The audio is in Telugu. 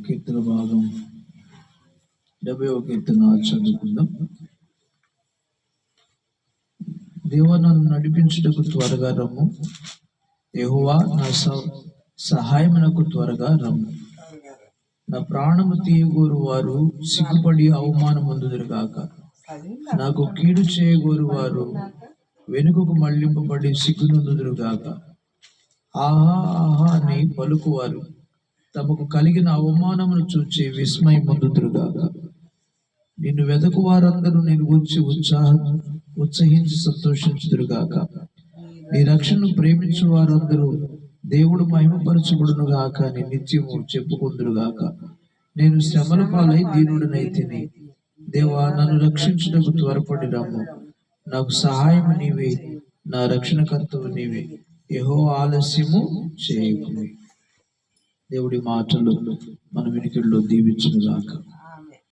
కీర్తన భాగం 70వ కీర్తన చదువుకుందాం. దేవా, నన్ను నడిపించుటకు త్వరగా రమ్ము. యెహోవా, నా సహాయమునకు త్వరగా రమ్ము. నా ప్రాణము తీయగోరు వారు సిగ్గుపడి అవమానమొందుదురుగాక. నాకు కీడు చేయగోరు వారు వెనుకకు మళ్లింపబడి సిగ్గునొందుదురుగాక. ఆహా ఆహా అని పలుకువారు తమకు కలిగిన అవమానమును చూచి విస్మయమొందుదురుగాక. నిన్ను వెదకు వారందరూ నేను గురించి ఉత్సహించి సంతోషించుదురుగాక. నీ రక్షణను ప్రేమించు వారందరూ దేవుడు మహిమపరచబడును గాక అని నిత్యము చెప్పుకుందురుగాక. నేను శ్రమల పాలై దీనుడనైతిని. దేవా, నన్ను రక్షించుటకు త్వరపడి రమ్ము. నాకు సహాయము నీవే, నా రక్షణకర్తవు నీవే. యెహోవా, ఆలస్యము చేయకుమి. దేవుడి మాటలు మన వినికిడిలో దీవించును గాక.